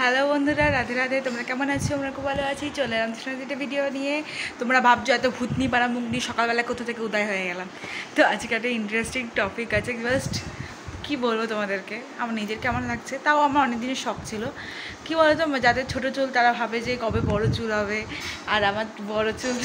Hello বন্ধুরা, রাধে রাধে। তোমরা কেমন আছো? আমরা খুব ভালো আছি। চলে এলাম একটা ভিডিও নিয়ে। তোমরা ভাবছো এত ভূতনি পাড়া মুখ নিয়ে সকালবেলা কোথা থেকে উদয় হয়ে গেলাম। তো আজকে একটা ইন্টারেস্টিং টপিক আছে। জাস্ট কী বলবো তোমাদেরকে, আমার নিজের কেমন লাগছে, তাও আমার অনেক দিনের শখ ছিল। কী বলো তো, যাদের ছোটো চুল তারা ভাবে যে কবে বড় চুল হবে, আর আমার বড় চুল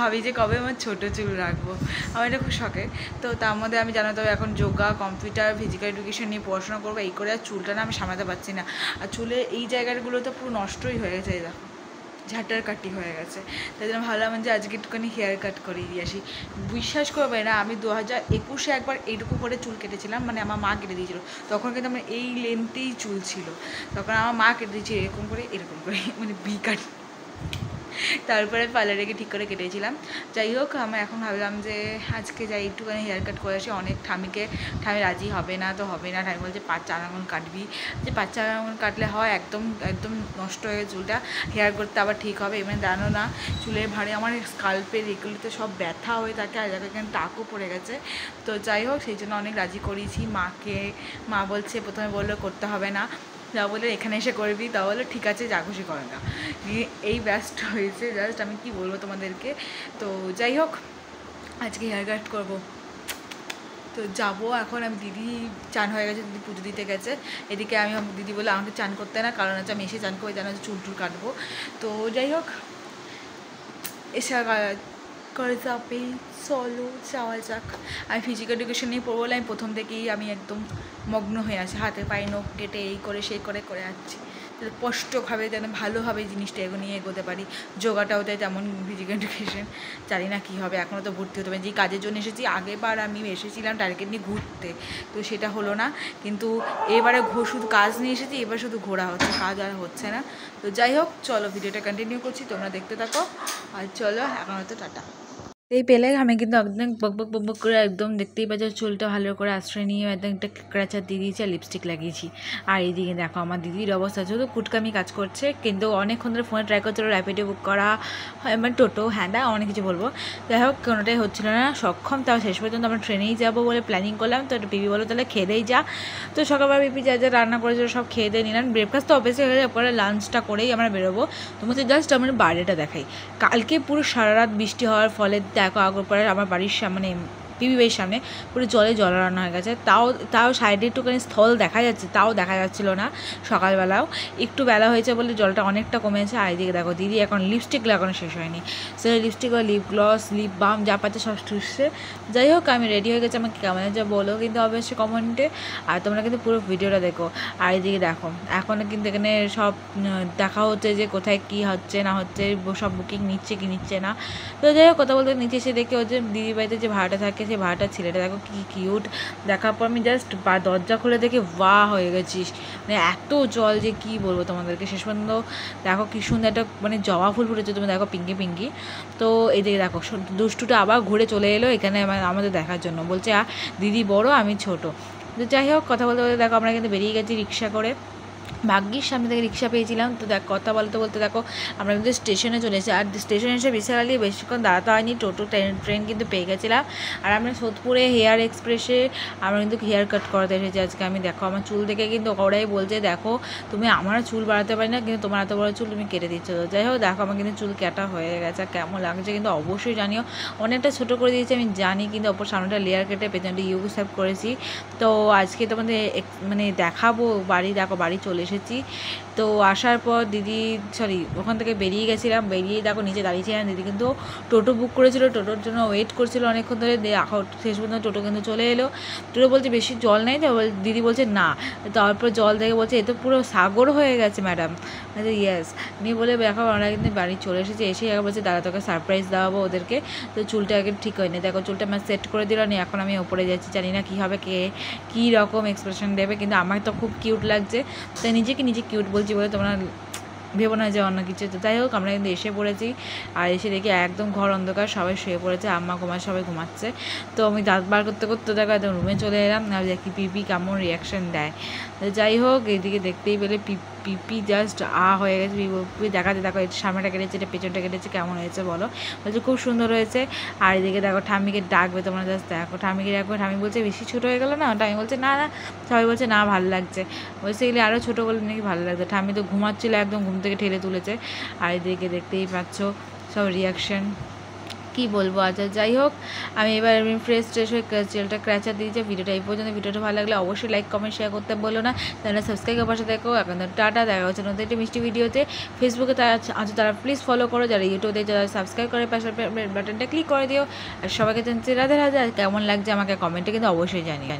ভাবি যে কবে আমার ছোটো চুল রাখবো। আমার এটা খুব শখের। তো তার মধ্যে আমি জানো তো এখন যোগা, কম্পিউটার, ফিজিক্যাল এডুকেশন নিয়ে পড়াশোনা করবো, এই করে আর চুলটা না আমি সামলাতে পারছি না। আর চুলে এই জায়গাগুলো তো পুরো নষ্টই হয়ে গেছে, এই দেখো ঝাঁটার কাটি হয়ে গেছে। তাই জন্য ভাবলাম যে আজকে একটুখানি হেয়ার কাট করিয়ে দিয়ে আসি। বিশ্বাস করবে না, আমি 2021-এ একবার এইটুকু করে চুল কেটেছিলাম, মানে আমার মা কেটে দিয়েছিলো। তখন কিন্তু আমার এই লেন্থেই চুল ছিল। তখন আমার মা কেটে দিয়েছে এরকম করে মানে বি কাট। তারপরে পার্লারে গিয়ে ঠিক করে কেটেছিলাম। যাই হোক, আমি এখন ভাবলাম যে আজকে যাই একটুখানি হেয়ার কাট করে আসি। অনেক ঠামি রাজি হবে না তো হবে না। ঠামি বলছে 5-4 আঙুল কাটবি। যে 5-4 আঙুল কাটলে হয় একদম একদম নষ্ট হয়ে চুলটা। হেয়ার করতে আবার ঠিক হবে। এমনি জানো না, চুলের ভারে আমার স্কাল্পের এগুলিতে সব ব্যথা হয়ে থাকে, আর এখানে টাকও পড়ে গেছে। তো যাই হোক, সেই জন্য অনেক রাজি করিয়েছি মাকে। মা বলছে, প্রথমে বললো করতে হবে না, যা বলে এখানে এসে করবি, তা বলে ঠিক আছে যা খুশি করে না। এই ব্যস্ত হয়েছে। জাস্ট আমি কি বলবো তোমাদেরকে। তো যাই হোক, আজকে হেয়ার কাট করবো। তো যাবো এখন। আমি দিদি চান হয়ে গেছে, দিদি পুজো দিতে গেছে। এদিকে আমি দিদি বলে আমাকে চান করতে না, কারণ হচ্ছে আমি এসে চান করে জানো চুল টুল কাটবো। তো যাই হোক, এসে করে যাবে, চলো যাওয়া যাক। আমি ফিজিক্যাল এডুকেশন নিয়ে পড়বো বলে আমি প্রথম থেকেই আমি একদম মগ্ন হয়ে আছি। হাতে পায়ে নখ কেটে এই করে সেই করে করে যাচ্ছি, স্পষ্টভাবে যেন ভালোভাবে জিনিসটা নিয়ে এগোতে পারি। যোগাটাও তাই তেমন ফিজিক্যাল এডুকেশন জানি না কী হবে, এখনও তো ভর্তি হতে পারি। যে কাজের জন্য এসেছি, আগেরবার আমি এসেছিলাম টার্গেট নিয়ে ঘুরতে, তো সেটা হলো না। কিন্তু এবারে শুধু কাজ নিয়ে এসেছি, এবার শুধু ঘোরা হচ্ছে, কাজ আর হচ্ছে না। তো যাই হোক, চলো ভিডিওটা কন্টিনিউ করছি, তোমরা দেখতে থাকো। আর চলো এখন হয়তো টাটা। এই পেলে আমি কিন্তু একদম বক বক করে একদম দেখতেই পাচ্ছি চুলটা ভালো করে আশ্রয় নিয়ে একদম একটা ক্রাচার দিয়ে দিয়েছি আর লিপস্টিক লাগিয়েছি। আর এইদিকে দেখো আমার দিদির অবস্থা, শুধু কুটকামি কাজ করছে, কিন্তু অনেকক্ষণ ধরে ফোনে ট্রাই করছিল র্যাপিডো বুক করা, মানে টোটো, হ্যান্ডা, অনেক কিছু বলবো। যাই হোক, কোনোটাই হচ্ছিল না সক্ষম। তাও শেষ পর্যন্ত আমরা ট্রেনেই যাবো বলে প্ল্যানিং করলাম। তো একটা পিপি বলো তাহলে খেয়েই যা। তো সকালবেলা পিপি যা যা রান্না করেছিল সব খেয়ে দিয়ে নিলাম। ব্রেকফাস্ট তো অফিসে হয়ে যাওয়ার পরে লাঞ্চটা করেই আমরা বেরোবো। তোমাদের জাস্ট আমার বাড়িটা দেখাই। কালকে পুরো সারা রাত বৃষ্টি হওয়ার ফলে দেখো আগরপাড়ার আমার বাড়ির সামনে, পিপি বাড়ির সামনে পুরো জলারান্না হয়ে গেছে। তাও সাইডে একটুখানি স্থল দেখা যাচ্ছে, তাও দেখা যাচ্ছিলো না। সকালবেলাও একটু বেলা হয়েছে বলে জলটা অনেকটা কমেছে। আর এদিকে দেখো দিদি এখন লিপস্টিক লাগানো শেষ হয়নি, সে লিপস্টিক আর লিপ গ্লস, লিপ বাম যা পাচ্ছে সব ঠুসছে। যাই হোক, আমি রেডি হয়ে গেছি, আমাকে কেমন যা বলো কিন্তু অবশ্যই কমেন্টে। আর তোমরা কিন্তু পুরো ভিডিওটা দেখো। আর এদিকে দেখো এখনও কিন্তু এখানে সব দেখা হচ্ছে যে কোথায় কী হচ্ছে না হচ্ছে, সব বুকিং নিচ্ছে কি নিচ্ছে না। তো যাই হোক, কথা বলতে নিচে এসে দেখে ওই যে দিদি বাড়িতে যে ভাড়াটা থাকে, সেই ভাড়াটার ছেলেটা দেখো কী কিউট। দেখার পর আমি জাস্ট দরজা খুলে দেখে ওয়া হয়ে গেছিস, মানে এত জল যে কী বলবো তোমাদেরকে। শেষ পর্যন্ত দেখো কী সুন্দর একটা মানে জবা ফুল ফুটেছে, তুমি দেখো পিঙ্কি পিঙ্কি। তো এদিকে দেখো দুষ্টুটা আবার ঘুরে চলে এলো এখানে আমাদের দেখার জন্য, বলছে দিদি বড় আমি ছোট। তো যাই হোক, কথা বলতে বলতে দেখো আমরা কিন্তু বেরিয়ে গেছি রিক্সা করে। ভাগ্যিস সামনে থেকে রিক্সা পেয়েছিলাম। তো দেখ কথা বলতে বলতে দেখো আমরা কিন্তু স্টেশনে চলে এসেছি। আর স্টেশনে এসে বিশাল বেশিক্ষণ দাঁড়াতে হয়নি, টোটো ট্রেন কিন্তু পেয়ে গেছিলাম। আর আমরা সোদপুরে হেয়ার এক্সপ্রেসে আমরা কিন্তু হেয়ার কাট করাতে এসেছি আজকে। আমি দেখো আমার চুল দেখে কিন্তু ওরাই বলছে দেখো তুমি আমার চুল বাড়াতে পারি না, কিন্তু তোমার এত বড় চুল তুমি কেটে দিচ্ছ। তো যাই হোক, দেখো আমার কিন্তু চুল কাটা হয়ে গেছে। আর কেমন লাগছে কিন্তু অবশ্যই জানিও। অনেকটা ছোটো করে দিয়েছি আমি জানি, কিন্তু ওপর সামনেটা লেয়ার কেটে পেছনটা ইউ সেভ করেছি। তো আজকে তোমাদের মানে দেখাবো বাড়ি। দেখো বাড়ি চলে এসেছি। তো আসার পর দিদি ওখান থেকে বেরিয়ে গেছিলাম, বেরিয়ে দেখো নিচে দাঁড়িয়েছিলাম। দিদি কিন্তু টোটো বুক করেছিল, টোটোর জন্য ওয়েট করছিল অনেকক্ষণ ধরে। শেষ পর্যন্ত টোটো কিন্তু চলে এলো। টোটো বলছে বেশি জল নেই তো, দিদি বলছে না। তারপর জল দেখে বলছে এ তো পুরো সাগর হয়ে গেছে ম্যাডাম। আচ্ছা ইয়েস নিয়ে বলে দেখো আমরা কিন্তু বাড়ি চলে এসেছি। এসেই আগে বলছে দাদা তোকে সারপ্রাইজ দেওয়াবো ওদেরকে। তো চুলটা আগে ঠিক হয়নি, দেখো চুলটা আমার সেট করে দিল নি। এখন আমি ওপরে যাচ্ছি, জানি না কী হবে, কী রকম এক্সপ্রেশন দেবে, কিন্তু আমার তো খুব কিউট লাগছে। তাই নিজেকে নিজে কিউট বলছি বলে তোমরা ভেবো না যে অন্য কিছু। তো যাই হোক, আমরা কিন্তু এসে পড়েছি। আর এসে দেখি একদম ঘর অন্ধকার, সবাই শুয়ে পড়েছে, আম্মা ঘুমায়, সবাই ঘুমাচ্ছে। তো আমি দাঁত বার করতে করতে দেখো একদম রুমে চলে এলাম। আর দেখি পিপি কেমন রিয়াকশান দেয়। যাই হোক, এইদিকে দেখতেই পেলে পিপি জাস্ট হয়ে গেছে। পিপি দেখাতে, দেখো এটা সামনেটা কেটেছে, এটা পেছনটা কেটেছে, কেমন হয়েছে বলো? বলছে খুব সুন্দর হয়েছে। আর এদিকে দেখো ঠাম্মিকে ডাকবে, তোমরা জাস্ট দেখো ঠাম্মিকে ডাকবে। ঠাম্মি বলছে বেশি ছোটো হয়ে গেলো না? ঠাম্মি বলছে না না, সবাই বলছে না ভালো লাগছে, বলছে এগুলি আরও ছোটো বলে নাকি ভালো লাগছে। ঠাম্মি তো ঘুমাচ্ছিলো, একদম ঘুম থেকে ঠেলে তুলেছে। আর এদিকে দেখতেই পাচ্ছ সব রিয়াকশান, কি বলবো। আচ্ছা যাই হোক, আমি এবার ফ্রেশ হয়ে চ্যানেলটা ক্র্যাচার দিয়েছি। ভিডিওটা এই পর্যন্ত। ভিডিওটা ভালো লাগলে অবশ্যই লাইক কমেন্ট শেয়ার করতে বলো না। তাহলে সাবস্ক্রাইব পাশে দেখো। এখন টাটা, দেখা হচ্ছে নতুন একটি মিষ্টি ভিডিওতে। ফেসবুকে তারা প্লিজ ফলো করো, যারা ইউটিউবে যারা সাবস্ক্রাইব করে পাশে বাটনটা ক্লিক করে দিও। আর সবাইকে জানছি রাধে রাধে। কেমন লাগছে আমাকে কমেন্টে কিন্তু অবশ্যই জানিও।